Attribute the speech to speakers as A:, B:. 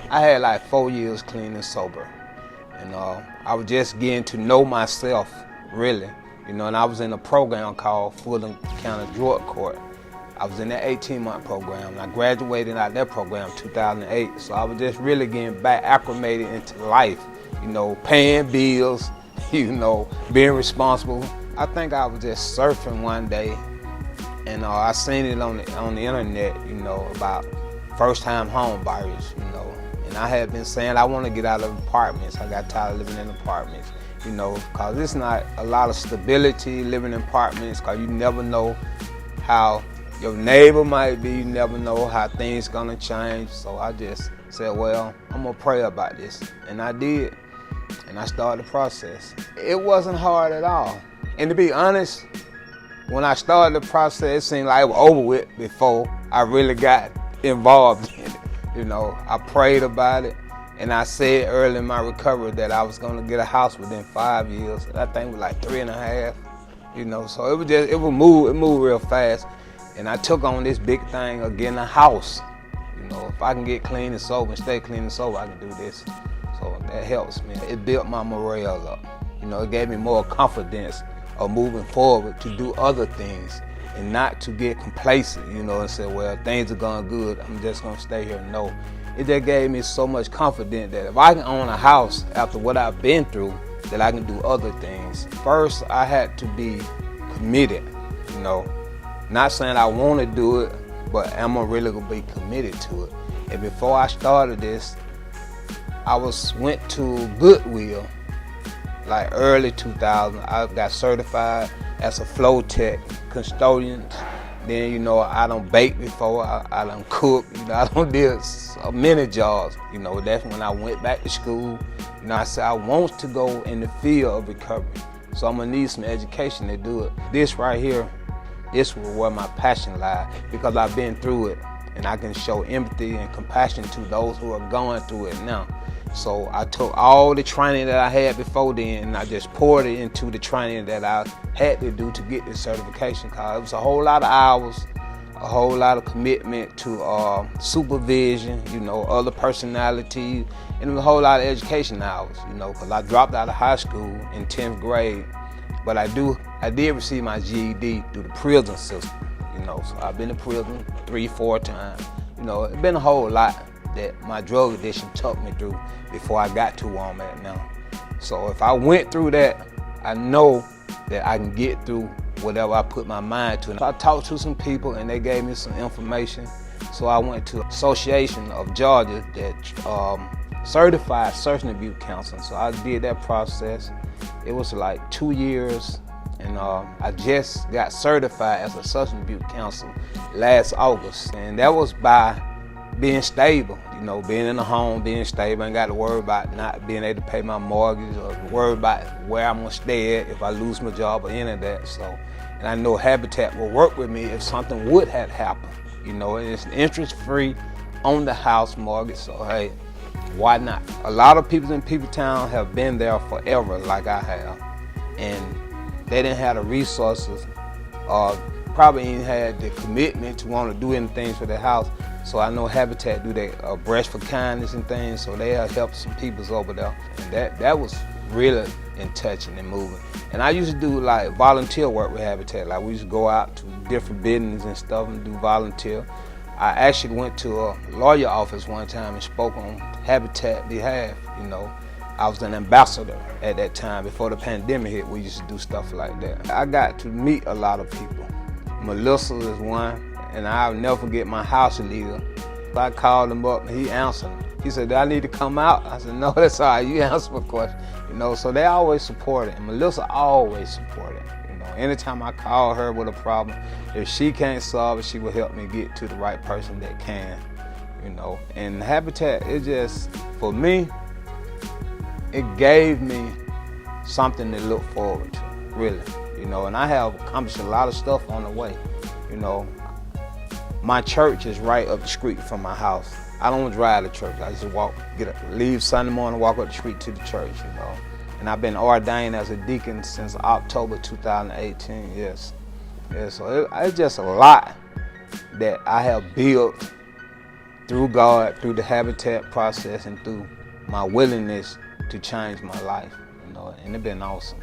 A: I had like 4 years clean and sober. And I was just getting to know myself, really. And I was in a program called Fulton County Drug Court. I was in that 18-month program, and I graduated out of that program in 2008. So I was just really getting back acclimated into life, paying bills, being responsible. I think I was just surfing one day, and I seen it on the internet, about first-time home buyers, And I had been saying I want to get out of apartments. I got tired of living in apartments, because it's not a lot of stability living in apartments, because you never know how your neighbor might be. You never know how things gonna change. So I just said, well, I'm gonna pray about this. And I did. And I started the process. It wasn't hard at all. And to be honest, when I started the process, it seemed like it was over with before I really got involved in it. I prayed about it, and I said early in my recovery that I was gonna get a house within 5 years. And I think it was like 3.5, so it moved real fast. And I took on this big thing of getting a house. If I can get clean and sober and stay clean and sober, I can do this. So that helps me. It built my morale up. It gave me more confidence of moving forward to do other things and not to get complacent, and say, well, things are going good, I'm just going to stay here. No. It just gave me so much confidence that if I can own a house after what I've been through, that I can do other things. First, I had to be committed, Not saying I want to do it, but am I really going to be committed to it? And before I started this, I went to Goodwill, like early 2000. I got certified as a flow tech custodian. Then, I done baked before, I done cooked, I done did so many jobs. That's when I went back to school. I said I want to go in the field of recovery, so I'm gonna need some education to do it. This right here, this was where my passion lies, because I've been through it, and I can show empathy and compassion to those who are going through it now. So I took all the training that I had before then, and I just poured it into the training that I had to do to get this certification, because it was a whole lot of hours, a whole lot of commitment to supervision, other personalities, and it was a whole lot of education hours, because I dropped out of high school in 10th grade, but I did receive my GED through the prison system, so I've been to prison 3-4 times. It's been a whole lot that my drug addiction took me through before I got to where I'm at now. So if I went through that, I know that I can get through whatever I put my mind to. I talked to some people and they gave me some information. So I went to Association of Georgia that certified substance abuse counseling. So I did that process. It was like 2 years, and I just got certified as a substance abuse counselor last August. And that was by being stable, being in the home, being stable. I ain't got to worry about not being able to pay my mortgage or worry about where I'm gonna stay at if I lose my job or any of that. So, and I know Habitat will work with me if something would have happened, and it's interest-free on the house mortgage. So hey, why not? A lot of people in Peopletown have been there forever, like I have, and they didn't have the resources, or probably ain't had the commitment to want to do anything for their house. So I know Habitat do their Brush for Kindness and things, so they have helped some peoples over there. And that was really in touching and moving. And I used to do like volunteer work with Habitat. Like we used to go out to different buildings and stuff and do volunteer. I actually went to a lawyer office one time and spoke on Habitat behalf, I was an ambassador at that time. Before the pandemic hit, we used to do stuff like that. I got to meet a lot of people. Melissa is one. And I'll never forget my house leader. I called him up and he answered. He said, do I need to come out? I said, no, that's all right, you answer my question. So they always support it. And Melissa always supported it. Anytime I call her with a problem, if she can't solve it, she will help me get to the right person that can. And Habitat, it just, for me, it gave me something to look forward to, really. And I have accomplished a lot of stuff on the way. My church is right up the street from my house. I don't drive to church. I just leave Sunday morning, walk up the street to the church, And I've been ordained as a deacon since October 2018, yes. So it's just a lot that I have built through God, through the habitat process, and through my willingness to change my life, and it's been awesome.